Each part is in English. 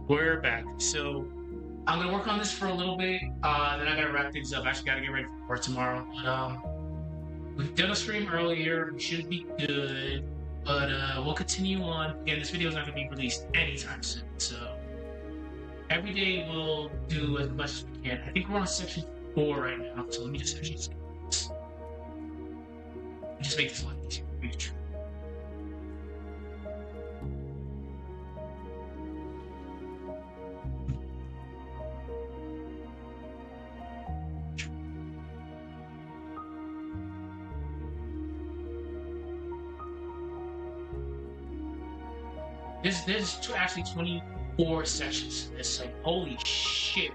We're back. So I'm gonna work on this for a little bit. Then I gotta wrap things up. I actually gotta get ready for work tomorrow. But we've done a stream earlier. We should be good. But we'll continue on. Again, this video is not gonna be released anytime soon. So every day we'll do as much as we can. I think we're on section 4 right now. So let me just actually just make this a lot easier. There's actually 24 sections. It's like, holy shit.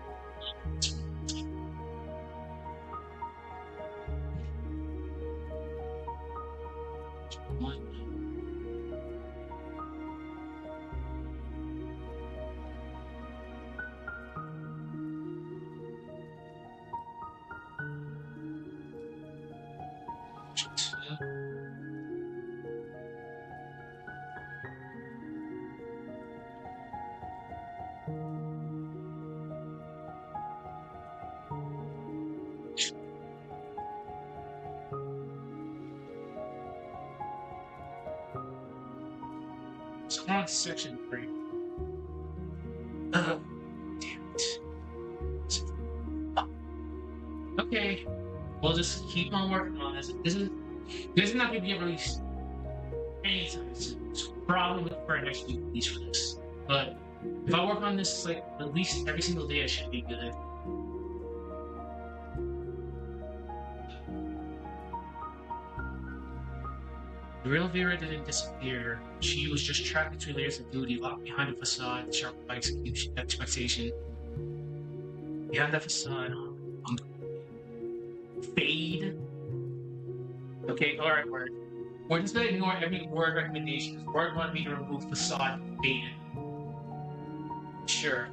So we're on section 3. Damn it. Okay. We'll just keep on working on this. This is not going to be released anytime soon. So probably look for an next week release for this. But if I work on this like at least every single day, I should be good. The real Vira didn't disappear. She was just trapped between layers of duty, locked behind a facade, sharpened by expectation. Behind that facade, fade. Okay, alright, word. We're just gonna ignore every word recommendation. Word wanted me to remove facade and fade. Sure.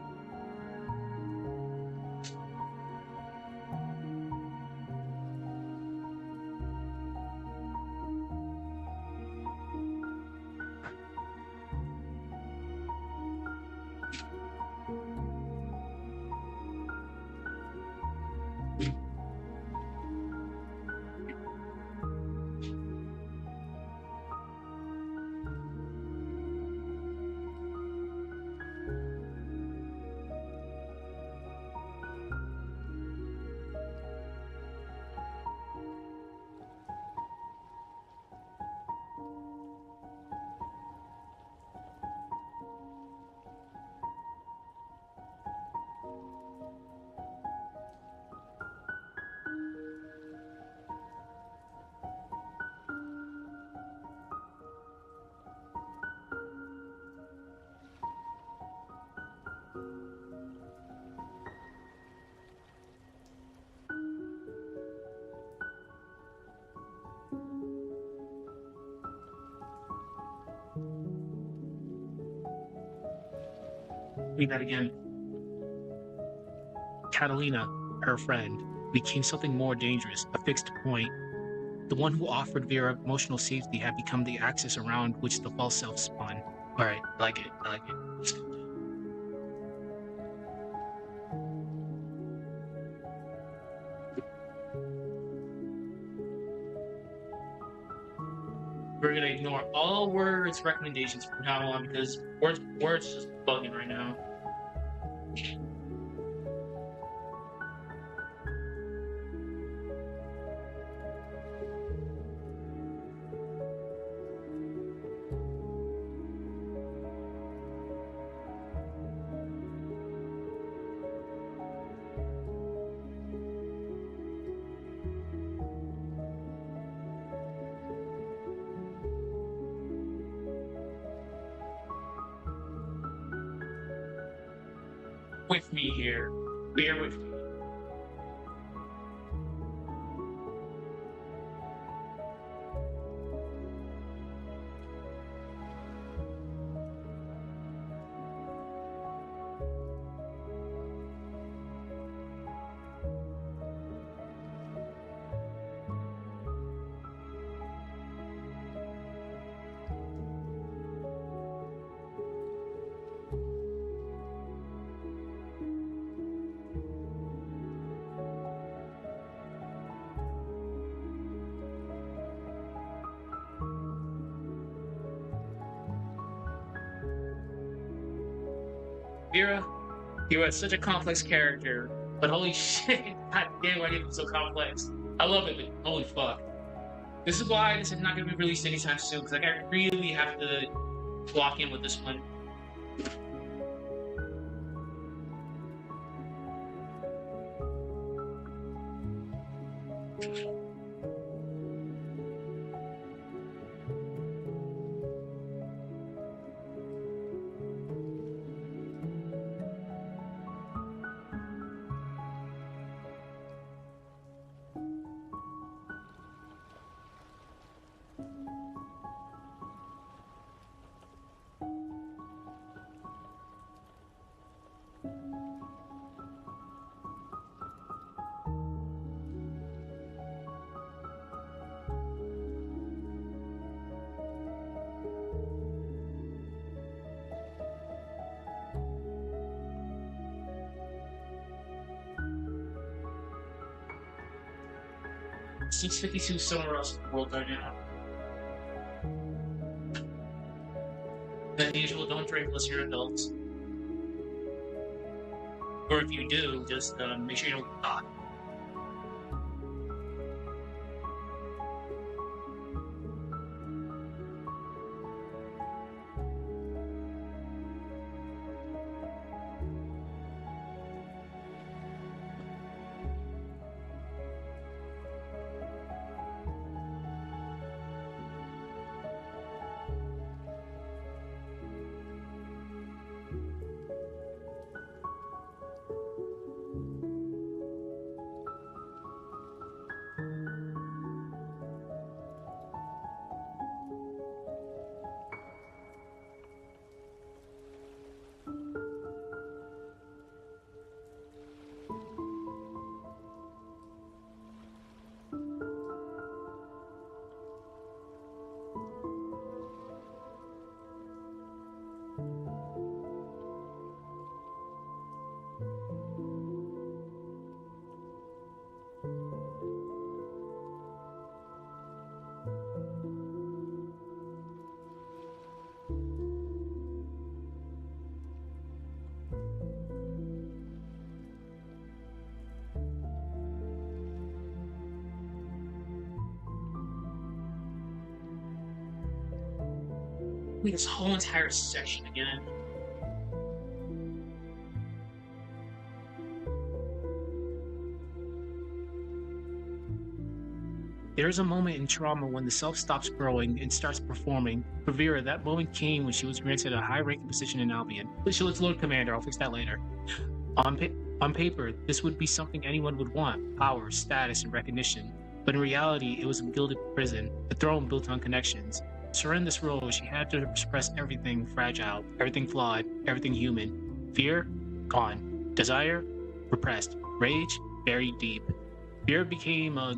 Read that again. Katalina, her friend, became something more dangerous, a fixed point. The one who offered Vera emotional safety had become the axis around which the false self spun. Alright, I like it. I like it. Let's go. We're gonna ignore all words recommendations from now on because words just bugging right now. With me here. Bear with me. Vira, you are such a complex character, but holy shit, god damn, why do you so complex? I love it, but holy fuck. This is why this is not going to be released anytime soon, because like, I really have to lock in with this one. 652 somewhere else in the world right now. As usual, don't drink unless you're adults. Or if you do, just make sure you don't die. This whole entire section again. There is a moment in trauma when the self stops growing and starts performing. For Vira, that moment came when she was granted a high-ranking position in Albion. Let's Lord Commander, I'll fix that later. On paper, this would be something anyone would want, power, status, and recognition. But in reality, it was a gilded prison, a throne built on connections. To surrender this role, she had to express everything fragile, everything flawed, everything human. Fear? Gone. Desire? Repressed. Rage? Buried deep. Fear became a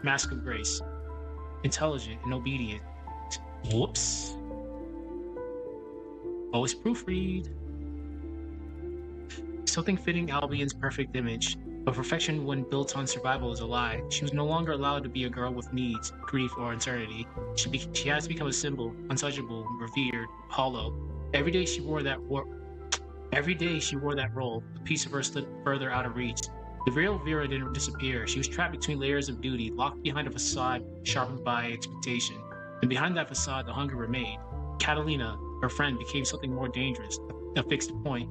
mask of grace. Intelligent and obedient. Whoops. Always proofread. Something fitting Albion's perfect image. But perfection when built on survival is a lie. She was no longer allowed to be a girl with needs, grief, or uncertainty. She has to become a symbol, untouchable, revered, hollow. Every day she wore that role, a piece of her slid further out of reach. The real Vira didn't disappear. She was trapped between layers of duty, locked behind a facade sharpened by expectation. And behind that facade, the hunger remained. Katalina, her friend, became something more dangerous, a fixed point.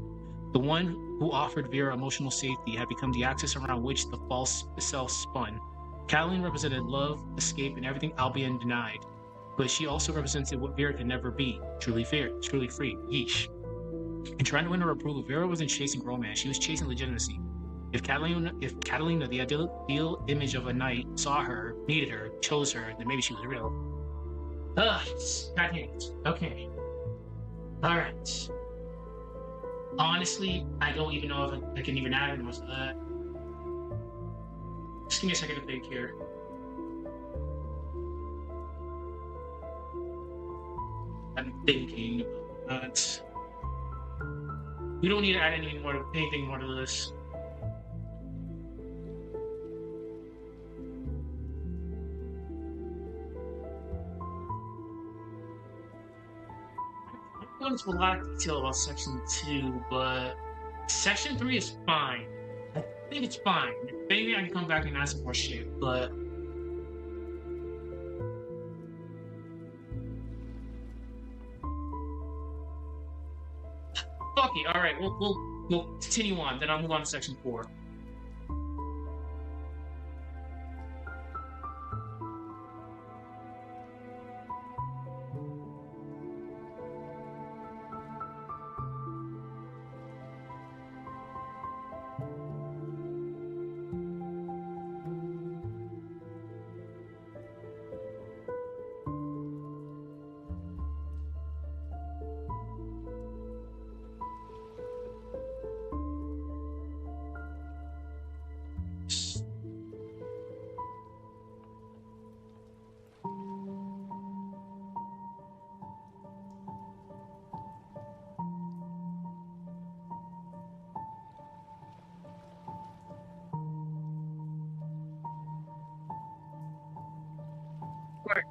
The one who offered Vira emotional safety had become the axis around which the false self spun. Katalina represented love, escape, and everything Albion denied. But she also represented what Vira could never be, truly free. Yeesh. In trying to win her approval, Vira wasn't chasing romance, she was chasing legitimacy. If Katalina, the ideal image of a knight, saw her, needed her, chose her, then maybe she was real. Ugh, god damn it. Okay. Alright. Honestly, I don't even know if I can even add any more to that. Just give me a second to think here. I'm thinking about that. We don't need to add anything more to this. I'm going into a lot of detail about section 2, but Section 3 is fine. I think it's fine. Maybe I can come back and add some more shit, but fuck it. All right, we'll continue on. Then I'll move on to section 4.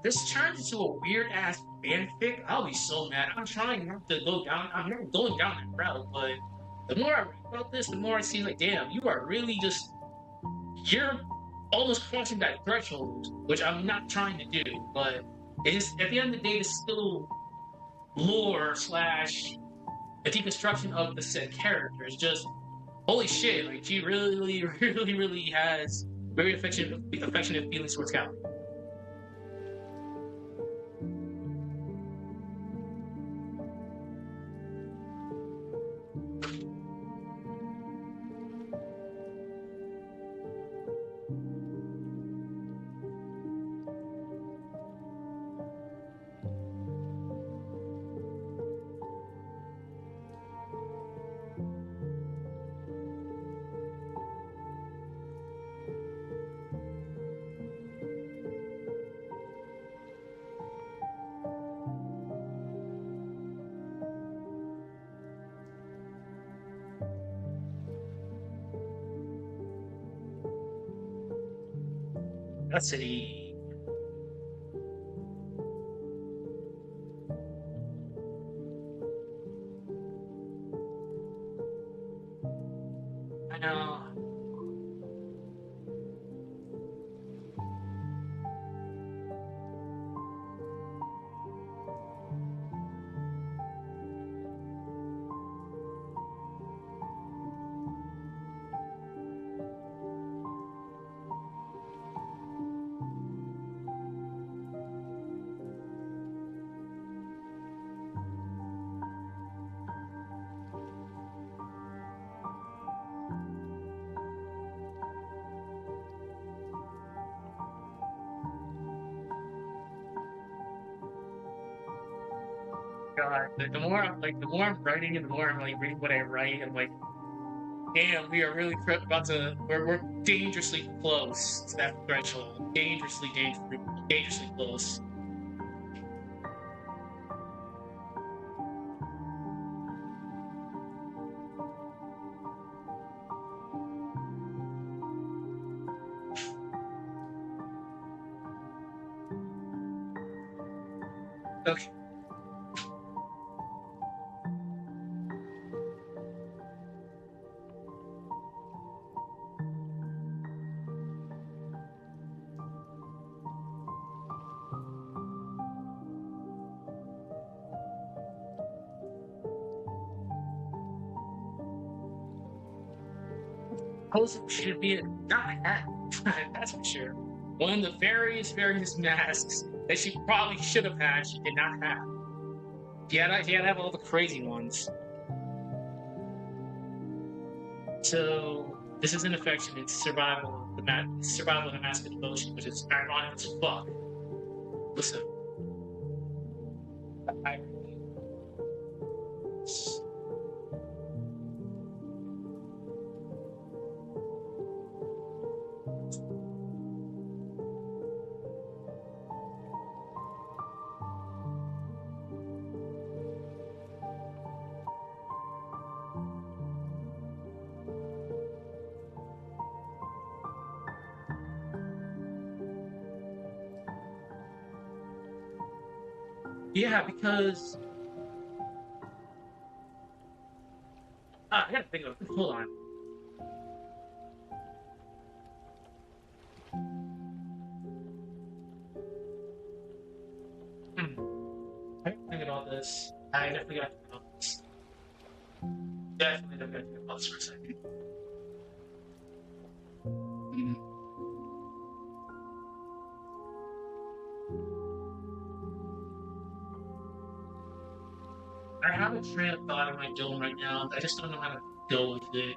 This turns into a weird ass fanfic. I'll be so mad. I'm trying not to go down. I'm not going down that route, but the more I read about this, the more I see like, damn, you are really just you're almost crossing that threshold, which I'm not trying to do. But it's at the end of the day, it's still lore slash a deconstruction of the said character. It's just holy shit, like she really, really has very affectionate feelings towards Cal. That's it. I know. God, the more I'm writing and the more I'm like reading what I write, I'm like, damn, we are really we're dangerously close to that threshold. Dangerously close. Okay. Pose should be not a hat. That's for sure. One of the various masks that she probably should have had, she did not have. She had to have all the crazy ones. So this is an affection. It's survival of the mask of devotion, which is ironic as fuck. Listen, I, yeah, because I gotta think of it. Hold on. I gotta think about this. I definitely gotta think about this. Definitely gotta think about this for a second. Mm. I have a train of thought in my dome right now. I just don't know how to go with it.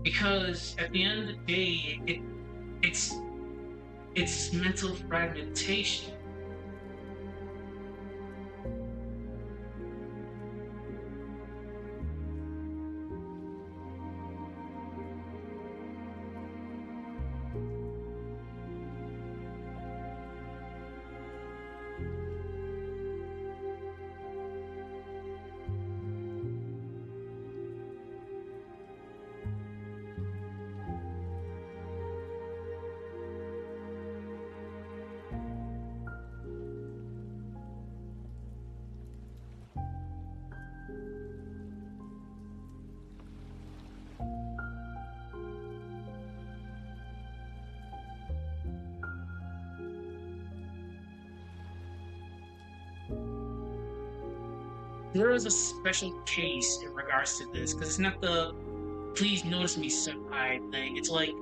Because at the end of the day, it's mental fragmentation. There is a special case in regards to this because it's not the please notice me senpai thing. It's like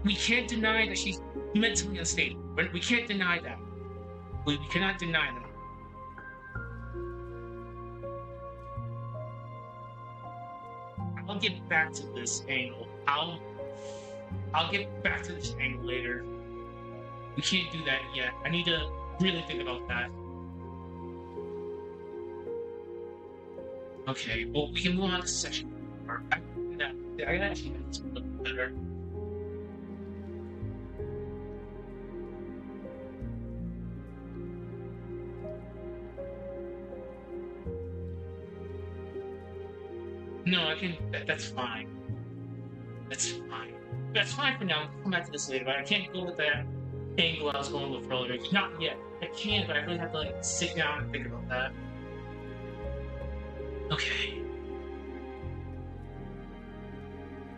we can't deny that she's mentally unstable. We can't deny that. We cannot deny that. I'll get back to this angle. I'll get back to this angle later. We can't do that yet. I need to really think about that. Okay, well, we can move on to section 4. I can actually make this a little better. No, I can. That's fine. That's fine. That's fine for now. We'll come back to this later, but I can't go with that angle I was going with earlier. Not yet. I can, but I really have to like sit down and think about that. Okay.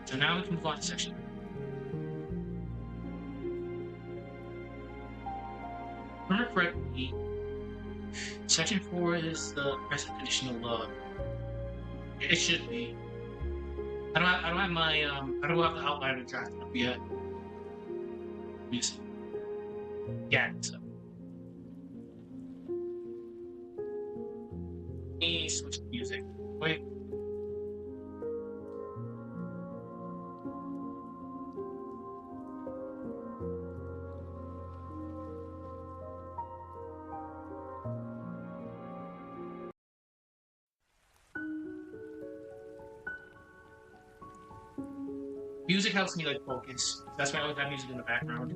So now we can move on to section. Remember correctly, section 4 is the present conditional love. It should be. I don't have my I don't have the outline of draft up yet. Yes. Yeah, so. Let me switch to music. Wait. Music helps me like focus. That's why I always have music in the background.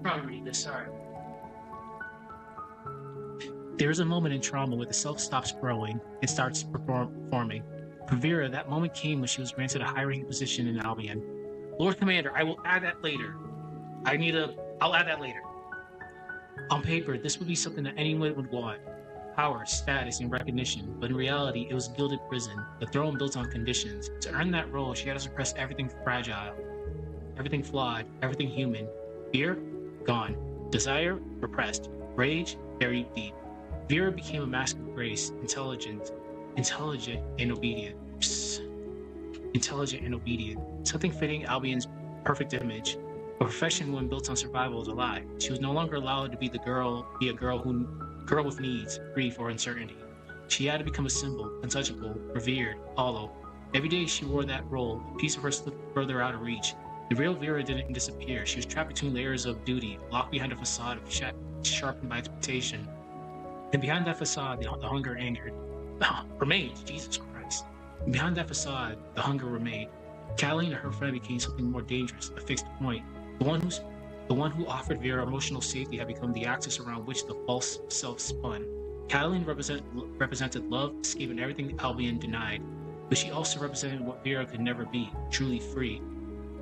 Probably read this, sorry. There is a moment in trauma where the self stops growing and starts performing. For Vira, that moment came when she was granted a high-ranking position in Albion. Lord Commander, I will add that later. I'll add that later. On paper, this would be something that anyone would want. Power, status, and recognition, but in reality, it was a gilded prison, the throne built on conditions. To earn that role, she had to suppress everything fragile, everything flawed, everything human. Fear? Gone. Desire? Repressed. Rage? Buried deep. Vera became a mask of grace, intelligent and obedient. Intelligent and obedient. Something fitting Albion's perfect image. A perfection when built on survival is a lie. She was no longer allowed to be a girl with needs, grief, or uncertainty. She had to become a symbol, untouchable, revered, hollow. Every day she wore that role, a piece of her slipped further out of reach. The real Vera didn't disappear. She was trapped between layers of duty, locked behind a facade of sharpened by expectation. And behind that facade, the hunger angered. Remained, Jesus Christ. And behind that facade, the hunger remained. Katalina and her friend became something more dangerous, a fixed point. The one who offered Vera emotional safety had become the axis around which the false self spun. Katalina represented love, escaping everything Albion denied, but she also represented what Vira could never be, truly free.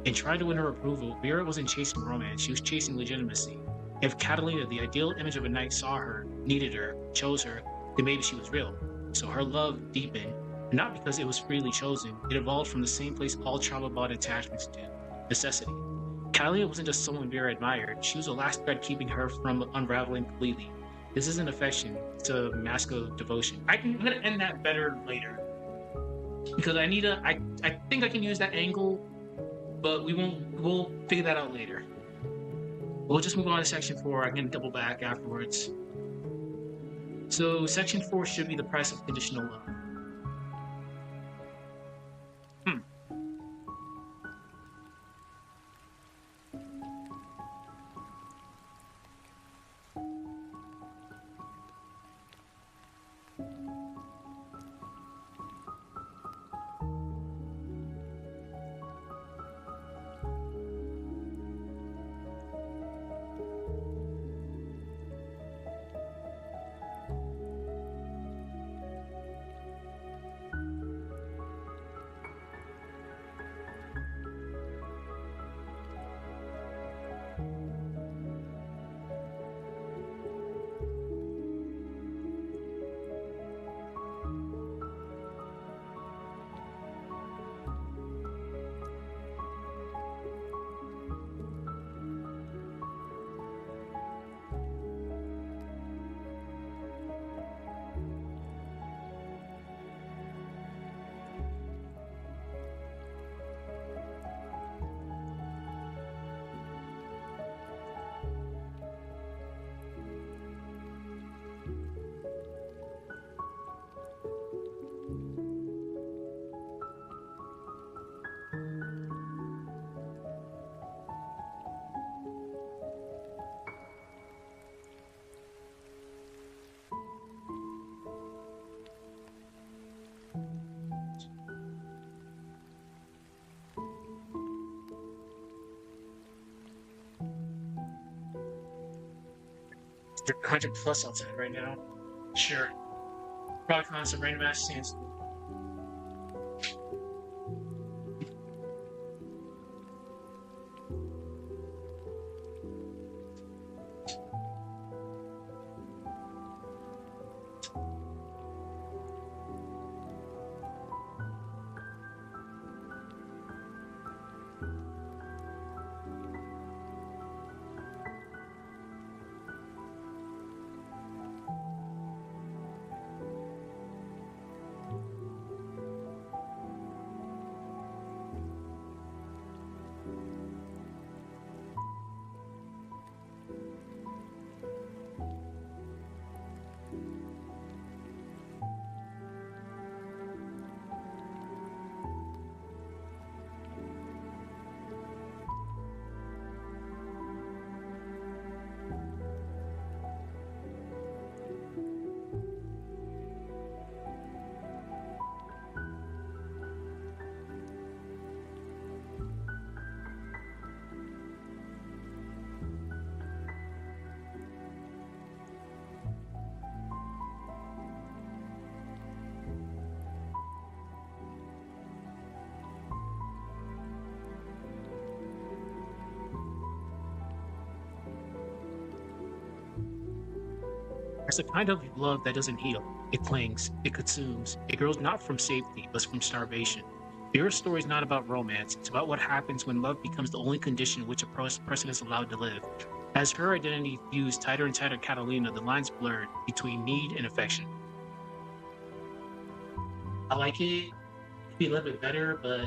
In trying to win her approval, Vira wasn't chasing romance, she was chasing legitimacy. If Katalina, the ideal image of a knight, saw her, needed her, chose her, then maybe she was real. So her love deepened, not because it was freely chosen, it evolved from the same place all trauma-bond attachments do, necessity. Katalina wasn't just someone Vera admired, she was the last thread keeping her from unraveling completely. This isn't affection, it's a mask of devotion. I'm gonna end that better later. Because I think I can use that angle, but we'll figure that out later. We'll just move on to section 4. I can double back afterwards. So section 4 should be the price of conditional love. They're 100 plus outside right now. Sure. Probably find some random ass sands. It's a kind of love that doesn't heal. It clings, it consumes, it grows not from safety, but from starvation. Vera's story is not about romance, it's about what happens when love becomes the only condition in which a person is allowed to live. As her identity fused tighter and tighter Catalina, the lines blurred between need and affection. I like it. It'd be a little bit better, but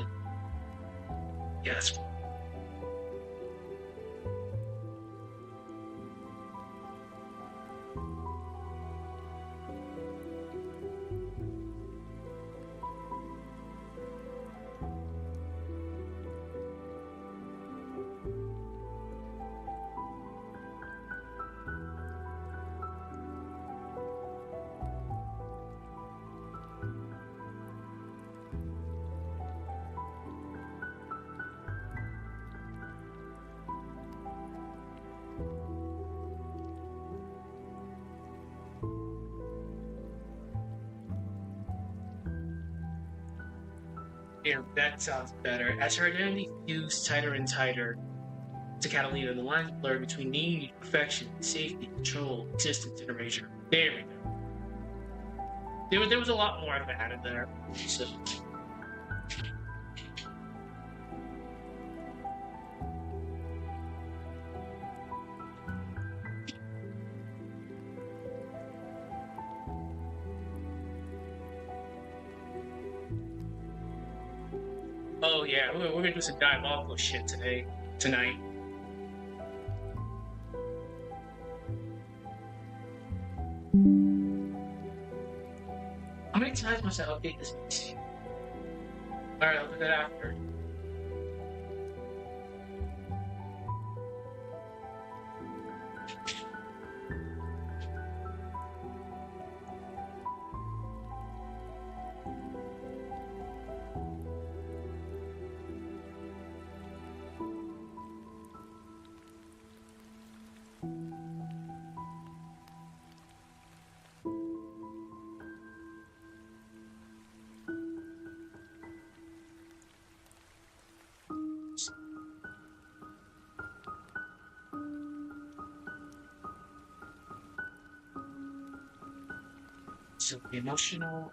yes. Yeah, that sounds better. As her identity fused tighter and tighter to Katalina, the lines blurred between need, affection, safety, control, existence, and erasure. There we go. There was a lot more I could have added there. So, oh yeah, we're gonna do some diabolical shit tonight. How many times must I update this PC? Alright, I'll do that after. So the emotional.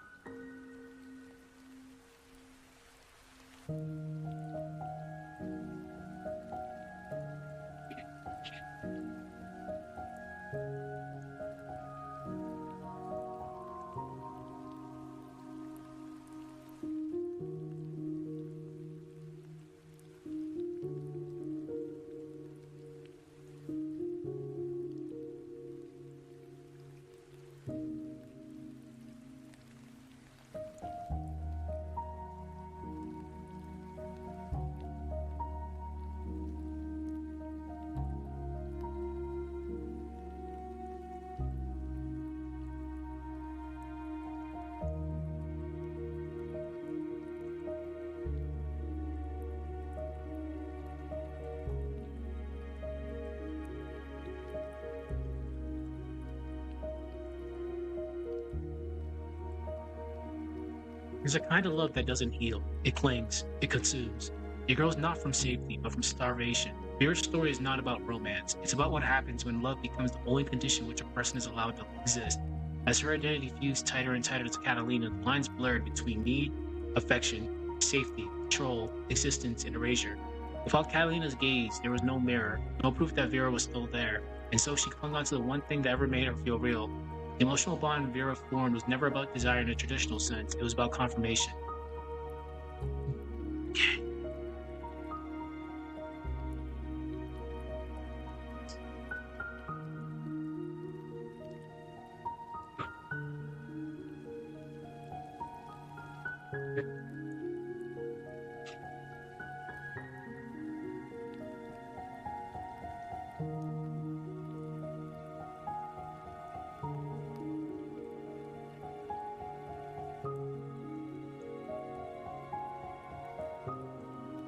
There's a kind of love that doesn't heal. It clings. It consumes. It grows not from safety, but from starvation. Vira's story is not about romance. It's about what happens when love becomes the only condition which a person is allowed to exist. As her identity fused tighter and tighter to Katalina, the lines blurred between need, affection, safety, control, existence, and erasure. Without Catalina's gaze, there was no mirror, no proof that Vira was still there, and so she clung on to the one thing that ever made her feel real. The emotional bond Vera formed was never about desire in a traditional sense, it was about confirmation.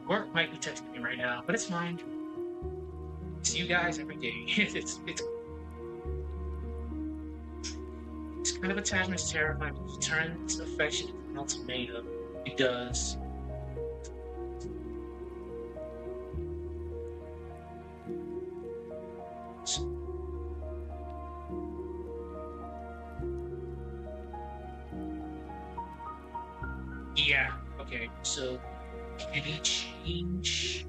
Work might be texting me right now, but it's fine. See you guys every day. This kind of attachment is terrifying. It turns affection into an ultimatum. It does. Yeah. Okay. So, any change?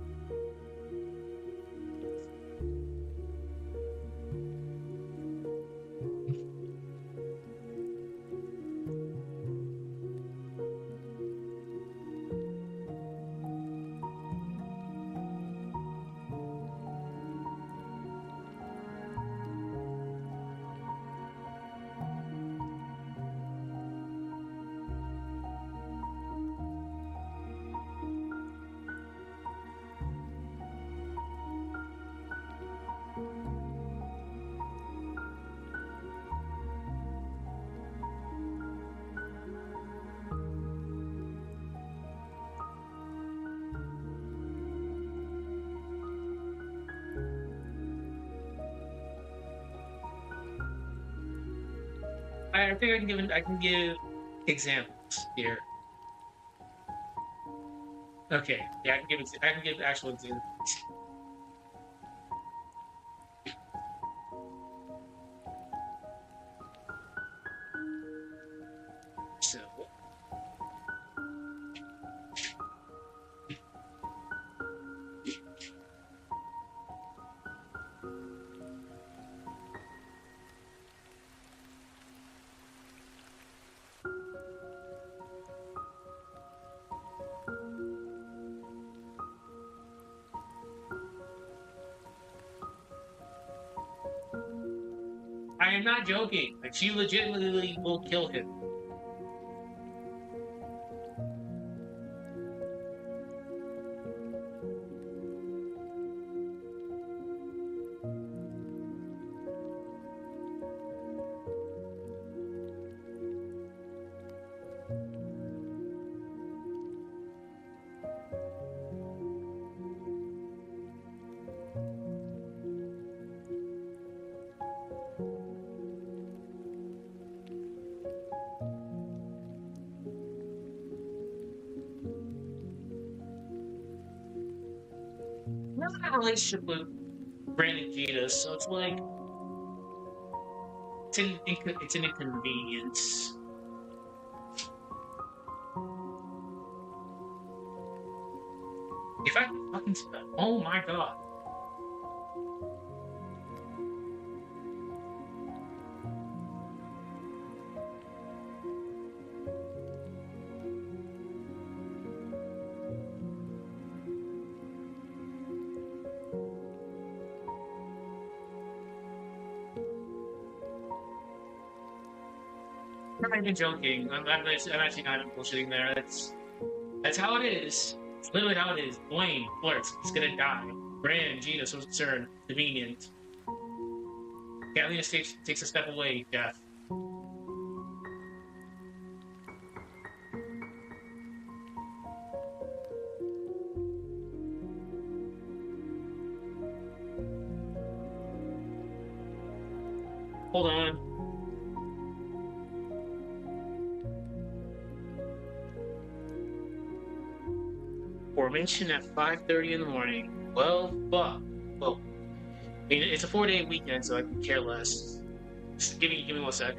I think I can give examples here. Okay, yeah, I can give it. I can give actual examples. So I am not joking. Like she legitimately will kill him. I'm not in a relationship with Brandon Vita, so it's like it's an inconvenience. If I could fucking spell, oh my god. I'm not even joking. I'm actually not even bullshitting there. That's how it is. It's literally how it is. Blaine flirts. He's gonna die. Brand, Gina, so concerned. Convenient. Katalina takes a step away. Death. Hold on. Formation at 5:30 in the morning. Well, fuck. Well, I mean, it's a 4-day weekend, so I can care less. Just give me 1 sec.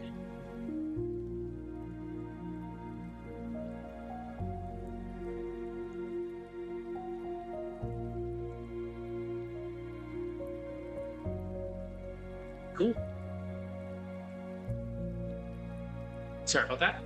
Cool. Sorry about that.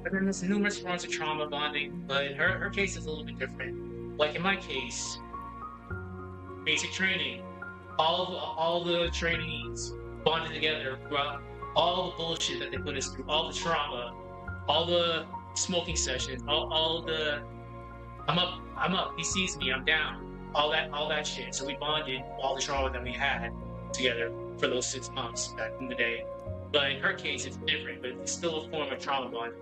And then there's numerous forms of trauma bonding, but her case is a little bit different. Like in my case, basic training, all the trainees bonded together throughout all the bullshit that they put us through, all the trauma, all the smoking sessions, all the I'm up, he sees me, I'm down, all that shit. So we bonded all the trauma that we had together for those 6 months back in the day. But in her case, it's different, but it's still a form of trauma bonding.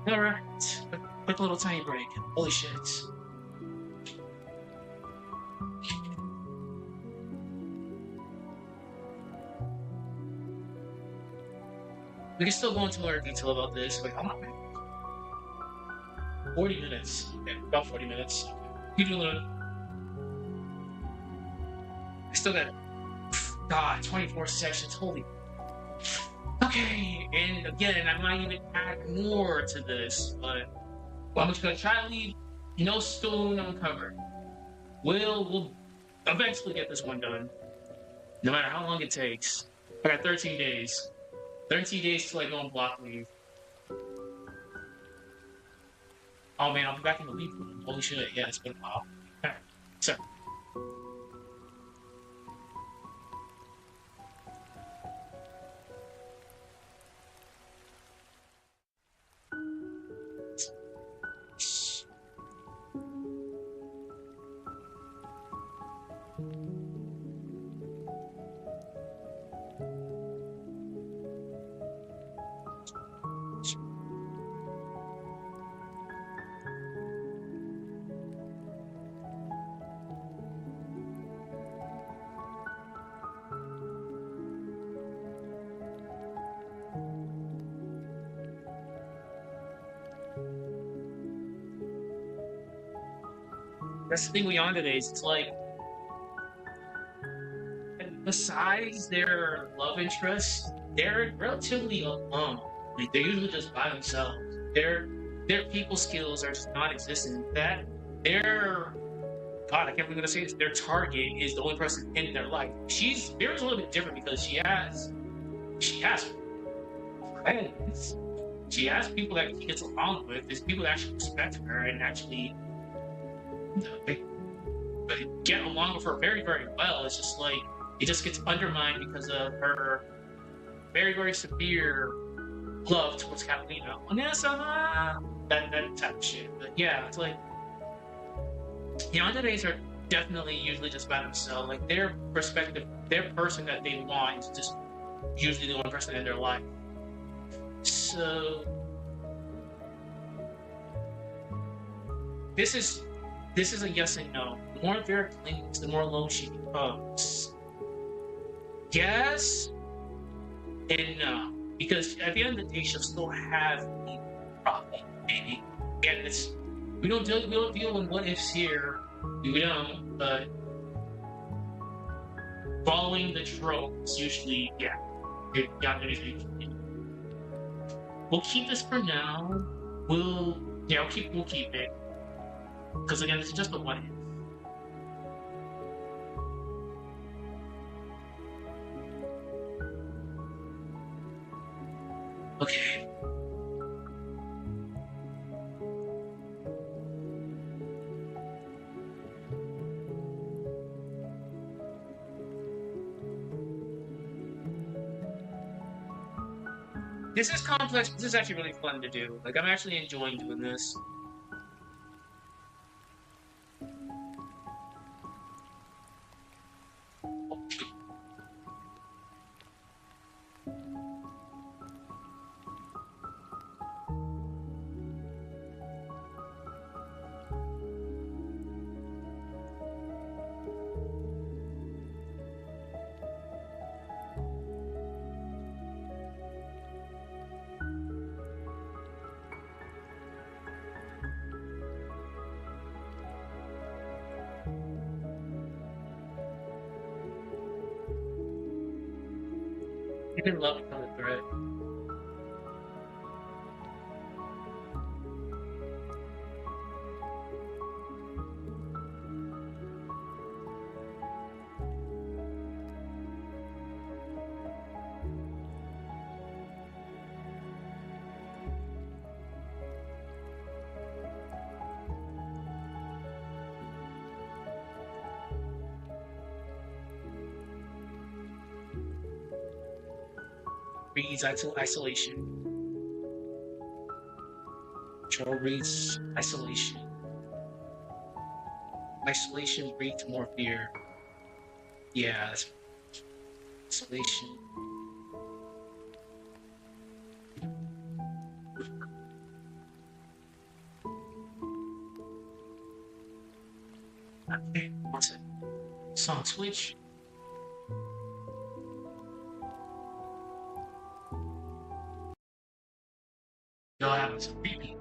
Alright. Quick little tiny break. Holy shit. We can still go into more detail about this. Like, how long? 40 minutes. Okay, about 40 minutes. You do a little. I still got, God, 24 sections. Holy. Okay, and again, I might even add more to this, but I'm just gonna try to leave no stone uncovered. We'll eventually get this one done, no matter how long it takes. I got 13 days. 13 days till I go on block leave. Oh man, I'll be back in the league room. Holy shit, yeah, it's been a while. Alright, so. That's the thing with Yandere's. It's like, besides their love interests, they're relatively alone. Like, they're usually just by themselves. Their people skills are just non-existent. That their God, I can't believe I'm gonna say this. Their target is the only person in their life. Vira's a little bit different because she has friends. She has people that she gets along with. There's people that actually respect her and actually get along with her very, very well. It's just like it just gets undermined because of her very, very severe love towards Katalina. And that's that type of shit. But yeah, it's like Yandere's are definitely usually just by themselves. Like their perspective, their person that they want is just usually the one person in their life. So this is a yes and no. The more Vira clings, the more alone she becomes. Yes and no. Because at the end of the day, she'll still have the profit, maybe. And we don't deal in what ifs here. We don't, but following the trope is usually we'll keep this for now. We'll keep it. Because again, this is just a what if. Okay. This is complex, but this is actually really fun to do. Like, I'm actually enjoying doing this. You can love it on the thread. Reads isolation. Control reads isolation. Isolation breeds more fear. Yeah, that's isolation. Okay, what's it? Song switch. Y'all having some repeat.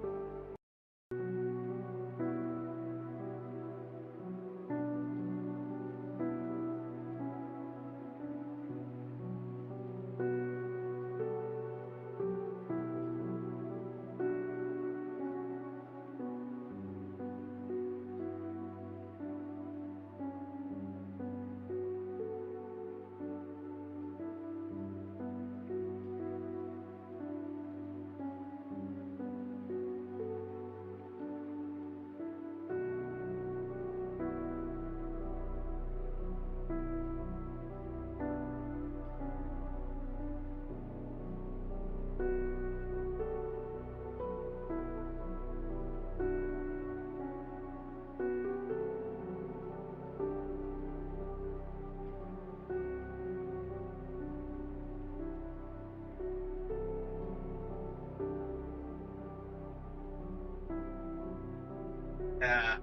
Uh,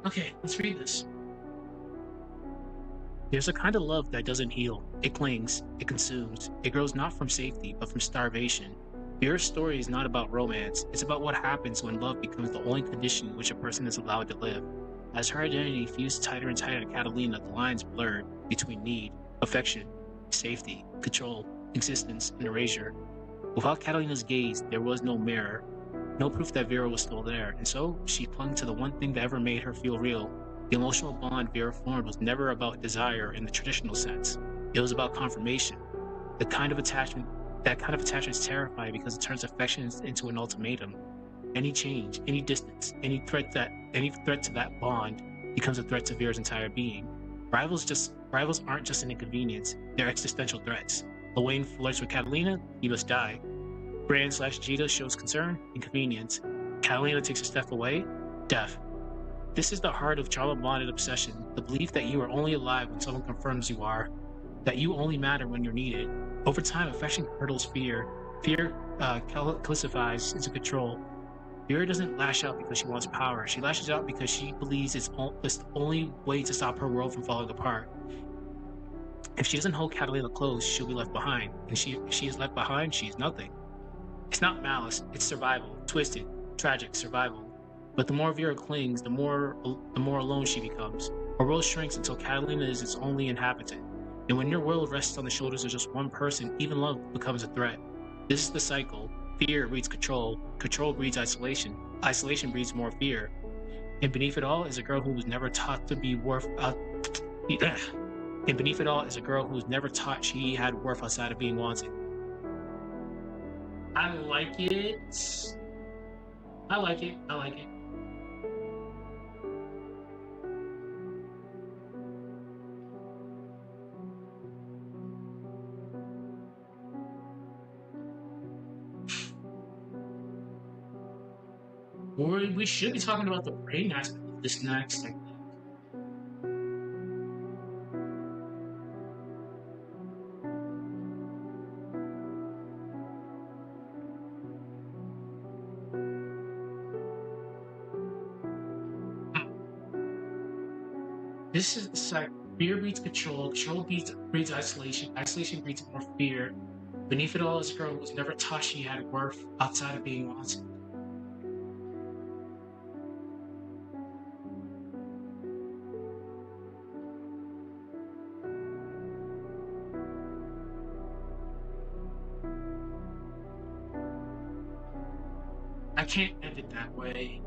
okay, let's read this. There's a kind of love that doesn't heal. It clings, it consumes. It grows not from safety, but from starvation. Vira's story is not about romance. It's about what happens when love becomes the only condition in which a person is allowed to live. As her identity fused tighter and tighter to Katalina, the lines blurred between need, affection, safety, control, existence, and erasure. Without Catalina's gaze, there was no mirror, no proof that Vera was still there, and so she clung to the one thing that ever made her feel real. The emotional bond Vera formed was never about desire in the traditional sense. It was about confirmation. The kind of attachment that kind of attachment is terrifying because it turns affection into an ultimatum. Any change, any distance, any threat to that bond becomes a threat to Vera's entire being. Rivals aren't just an inconvenience, they're existential threats. Owain flirts with Catalina, he must die. Bran/Jita shows concern, inconvenience. Katalina takes a step away, death. This is the heart of trauma-bonded obsession, the belief that you are only alive when someone confirms you are, that you only matter when you're needed. Over time, affection hurdles fear. Fear calcifies into control. Vera doesn't lash out because she wants power. She lashes out because she believes it's the only way to stop her world from falling apart. If she doesn't hold Catalina close, she'll be left behind. And if she is left behind, she is nothing. It's not malice, it's survival. Twisted, tragic survival. But the more Vera clings, the more alone she becomes. Her world shrinks until Catalina is its only inhabitant. And when your world rests on the shoulders of just one person, even love becomes a threat. This is the cycle. Fear breeds control. Control breeds isolation. Isolation breeds more fear. And beneath it all is a girl who was never taught to be worth. And beneath it all is a girl who was never taught she had worth outside of being wanted. I like it. I like it. I like it. We should be talking about the brain aspect of this next. Like, this is like fear breeds control, control breeds isolation, isolation breeds more fear. Beneath it all is a girl who was never taught she had worth outside of being wanted. I can't end it that way.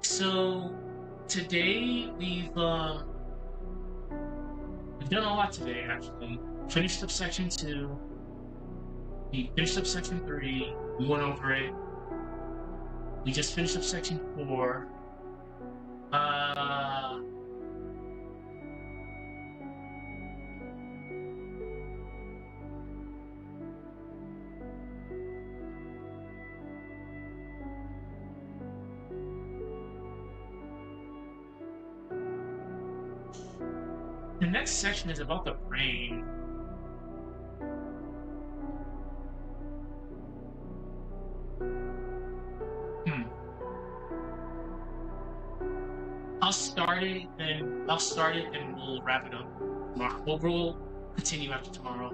So today we've done a lot today actually. Finished up section 2. We finished up section 3. We went over it. We just finished up section 4. The next section is about the brain. I'll start it and we'll wrap it up tomorrow. We'll continue after tomorrow.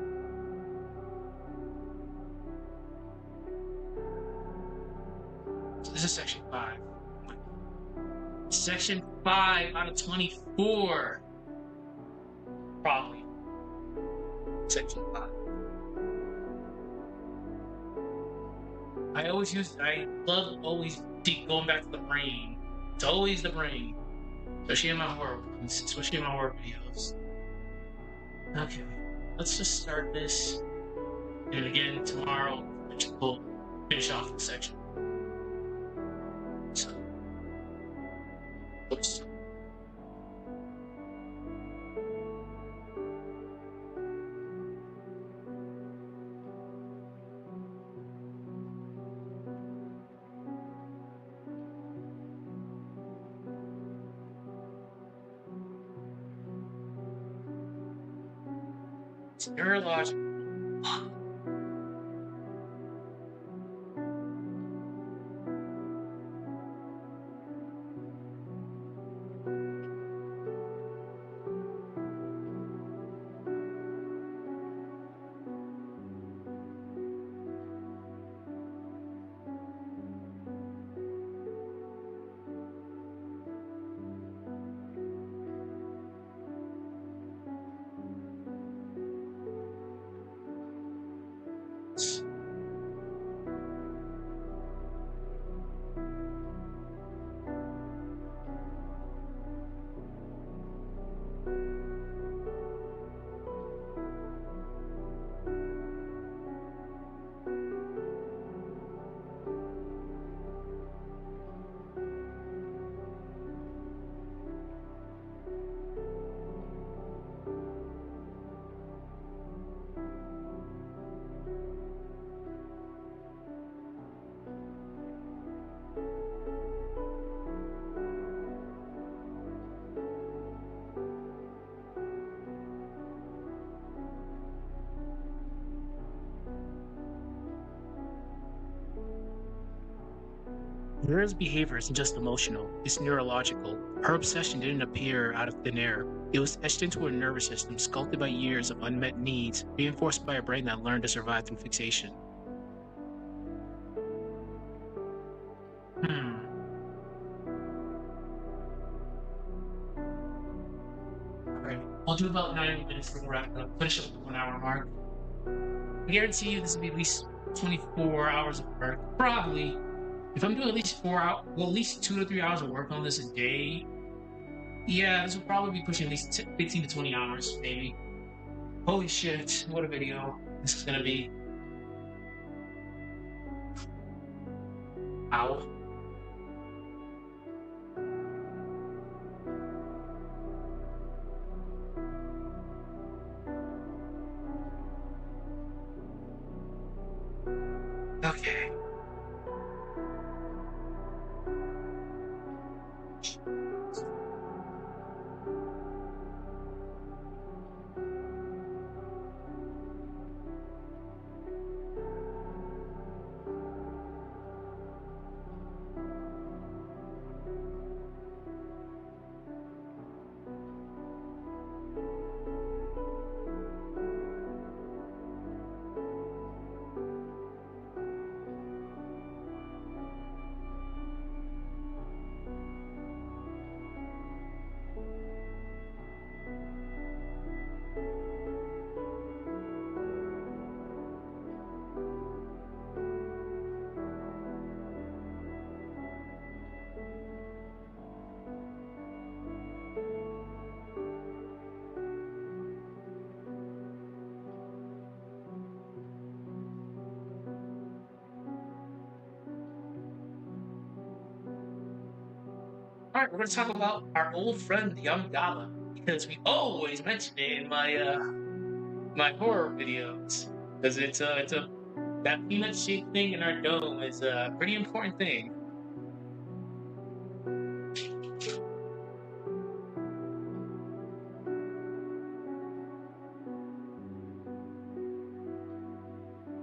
So this is section 5. Section 5 out of 24. Probably. Section 5. I love always going back to the brain. It's always the brain. Especially in my horror ones, especially in my horror videos. Okay, let's just start this. And again, tomorrow, we'll finish off the section. So, oops. It's neurological. Vira's behavior isn't just emotional, it's neurological. Her obsession didn't appear out of thin air. It was etched into her nervous system, sculpted by years of unmet needs, reinforced by a brain that learned to survive through fixation. Alright, I'll do about 90 minutes for the wrap up. Finish up the 1 hour mark. I guarantee you this will be at least 24 hours of work. Probably. If I'm doing at least 4 hours, well, at least 2 to 3 hours of work on this a day, yeah, this will probably be pushing at least 15 to 20 hours, maybe. Holy shit, what a video this is gonna be. Ow. Okay. All right, we're going to talk about our old friend the Yangala because we always mention it in my horror videos because it's a that peanut shaped thing in our dome is a pretty important thing.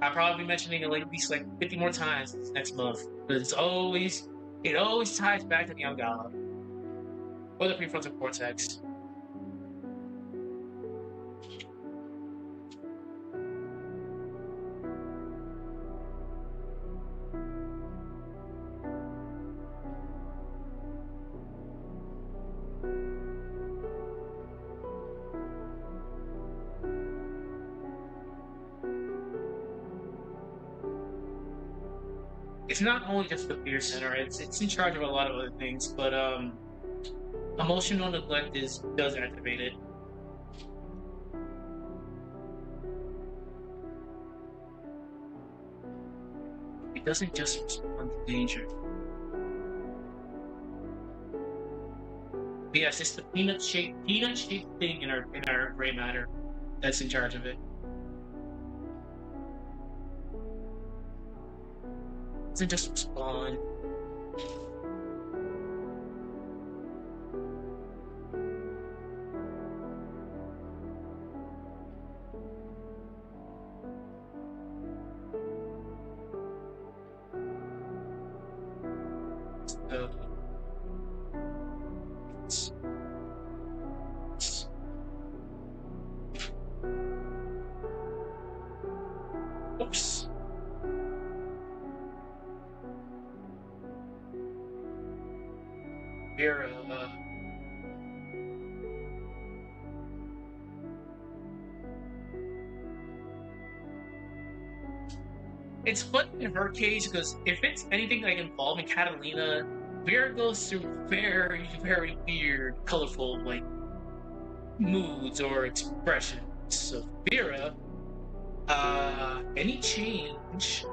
I'll probably be mentioning it like at least like 50 more times next month because it always ties back to the Yangala or the prefrontal cortex. It's not only just the fear center; it's in charge of a lot of other things, but emotional neglect does activate it. It doesn't just respond to danger. But yes, it's the peanut shaped thing in our gray matter that's in charge of it. It doesn't just respond. So, oops. Vira, it's funny in her case because if it's anything like involving Katalina, Vera goes through very, very weird, colorful like moods or expressions. So Vera, any change?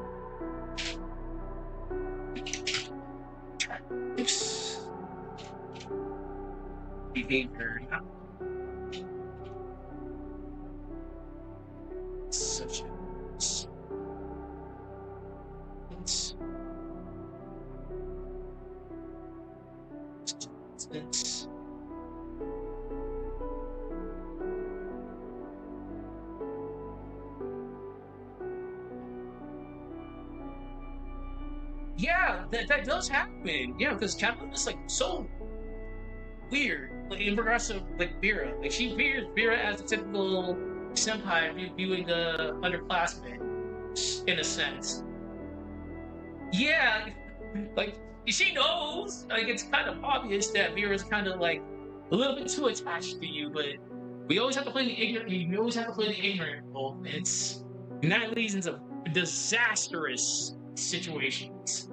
Oops. Behavior, not such a it's yeah, that does happen. Yeah, because Kaplan is like so weird like, in regards to like Vera. Like she views Vera as a typical senpai viewing the underclassmen in a sense. Yeah, like she knows. Like it's kind of obvious that Vera's kind of like a little bit too attached to you, but we always have to play the ignorant. We always have to play the ignorant role. And that leads into disastrous situations.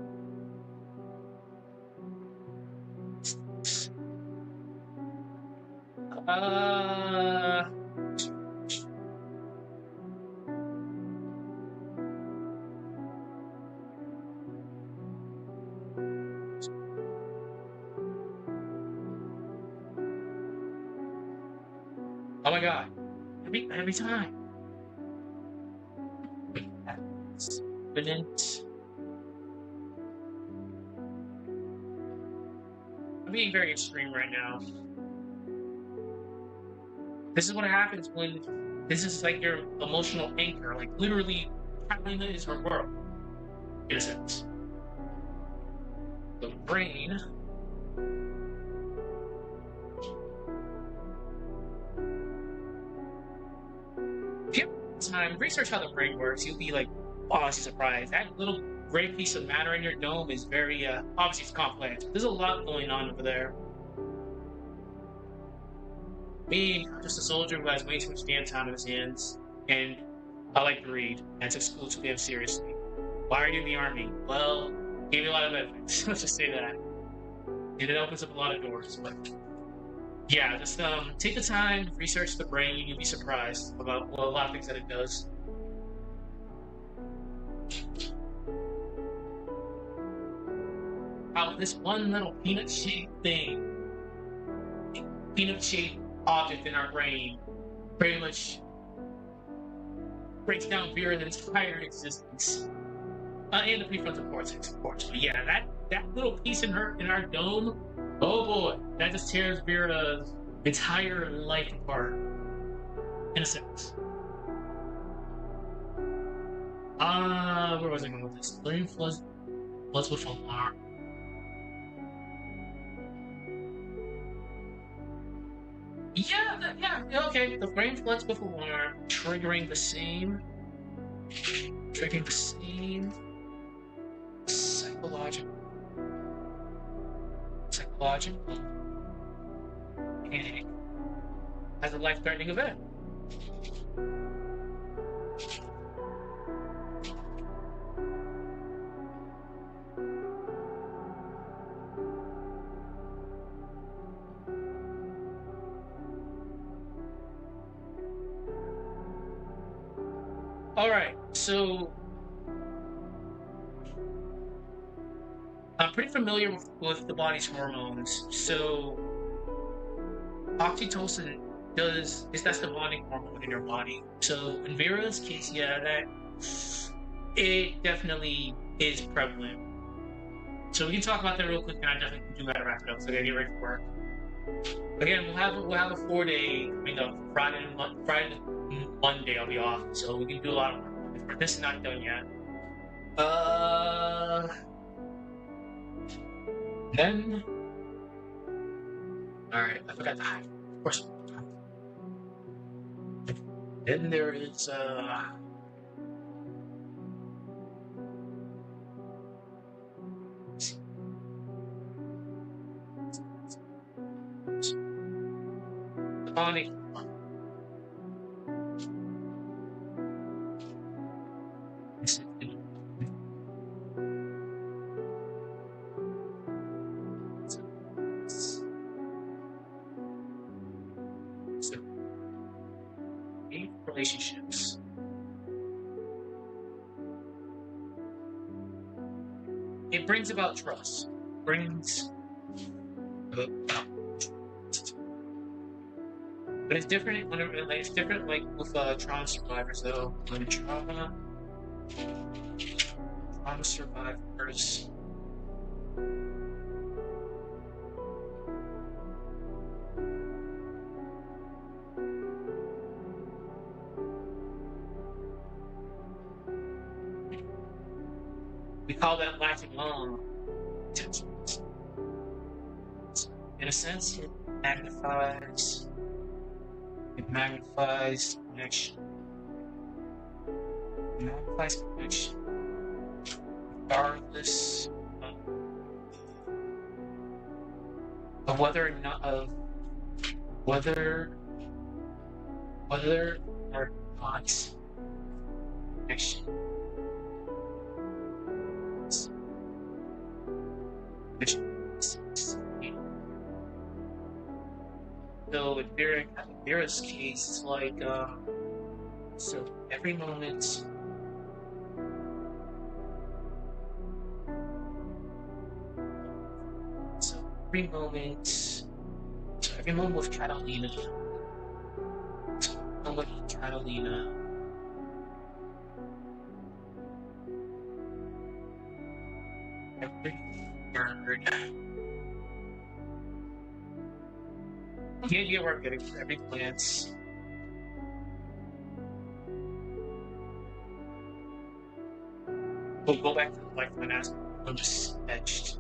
Uh, oh my god. Every time. Evident. I'm being very extreme right now. This is what happens when this is like your emotional anchor. Like literally, Catalina is her world. In a sense. The brain. If you have time, research how the brain works. You'll be like, honestly surprised. That little gray piece of matter in your dome is very obviously it's complex. There's a lot going on over there. Me, I'm just a soldier who has way too much damn time in his hands, and I like to read, and I took school too damn seriously. Why are you in the army? Well, gave me a lot of benefits. Let's just say that. And it opens up a lot of doors. But yeah, just take the time, research the brain, and you'll be surprised about a lot of things that it does. How about this one little peanut-shaped thing, peanut-shaped object in our brain, pretty much breaks down Vira's entire existence. And the prefrontal cortex, of course. But yeah, that little piece in our dome, oh boy, that just tears Vira's entire life apart, in a sense. Where was I going with this? Learning floods with alarm. Yeah, okay. The brain floods with alarm, triggering the same psychological panic as a life-threatening event. All right, so I'm pretty familiar with the body's hormones. So oxytocin that's the bonding hormone in your body. So in Vera's case, yeah, it definitely is prevalent. So we can talk about that real quick, and I definitely do gotta wrap it up. So I gotta get ready for work. Again, we'll have a 4-day, Friday and Monday I'll be off, so we can do a lot of work. This is not done yet. Then, all right, I forgot to hide. Of course. Then there is Sonic. Relationships. It brings about trust. But it's different it's different like with trauma survivors though. When trauma survivors we call that lacking lung. In a sense, it magnifies connection. It magnifies connection. Regardless of whether or not connection. So in Vera's case, it's like so every moment with Katalina. Every word. The idea we're getting for every glance. We'll go back to the lifeline aspect. I'm just etched.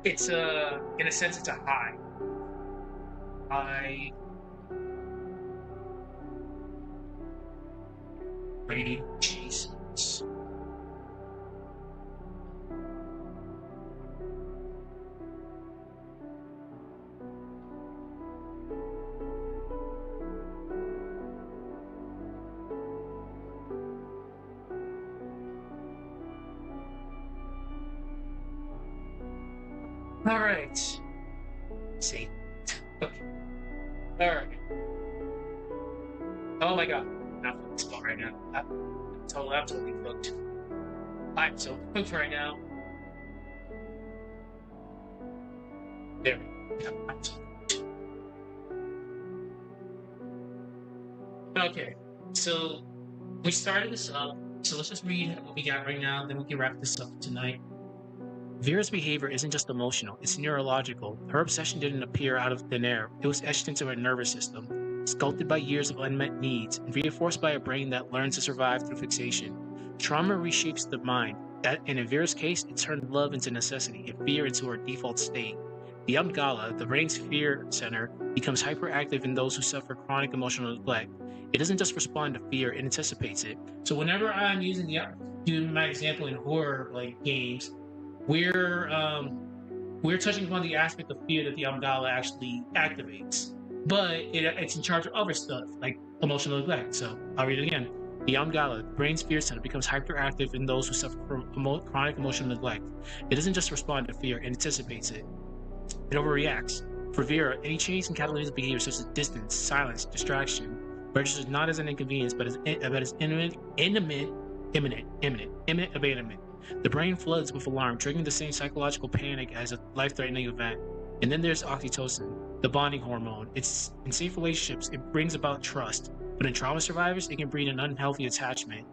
It's in a sense, it's a high. High rating Jesus. All right. See. Okay. All right. Oh my god. Not fucking spot right now. I'm totally cooked. I'm so cooked right now. There we go. I'm so okay. So we started this up. So let's just read what we got right now, then we can wrap this up tonight. Vira's behavior isn't just emotional, it's neurological. Her obsession didn't appear out of thin air. It was etched into her nervous system, sculpted by years of unmet needs, and reinforced by a brain that learns to survive through fixation. Trauma reshapes the mind, and in Vira's case, it turned love into necessity and fear into her default state. The amygdala, the brain's fear center, becomes hyperactive in those who suffer chronic emotional neglect. It doesn't just respond to fear, it anticipates it. So whenever I'm using my example in horror like games, we're we're touching upon the aspect of fear that the amygdala actually activates, but it's in charge of other stuff like emotional neglect. So I'll read it again. The amygdala, the brain's fear center, becomes hyperactive in those who suffer from chronic emotional neglect. It doesn't just respond to fear; it anticipates it. It overreacts. For Vera, any change in Katalina's behavior, such as distance, silence, distraction, registers not as an inconvenience, but as imminent abandonment. The brain floods with alarm, triggering the same psychological panic as a life-threatening event. And then there's oxytocin, the bonding hormone. It's in safe relationships, it brings about trust, but in trauma survivors, it can breed an unhealthy attachment.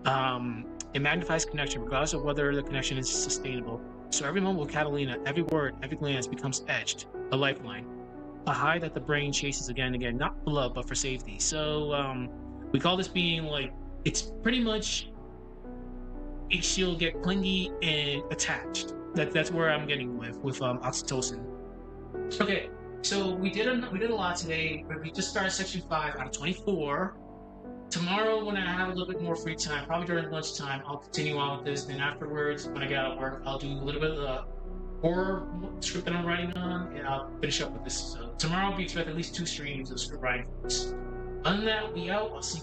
It magnifies connection, regardless of whether the connection is sustainable. So every moment with Katalina, every word, every glance becomes etched, a lifeline, a high that the brain chases again and again, not for love, but for safety. So we call this being like, it's pretty much, she'll get clingy and attached. That's where I'm getting with oxytocin. Okay, so we did a lot today. We just started section 5 out of 24. Tomorrow, when I have a little bit more free time, probably during lunchtime, I'll continue on with this. Then afterwards, when I get out of work, I'll do a little bit of the horror script that I'm writing on, and I'll finish up with this. So tomorrow, we expect at least 2 streams of script writing. Other than that, we out. I'll see you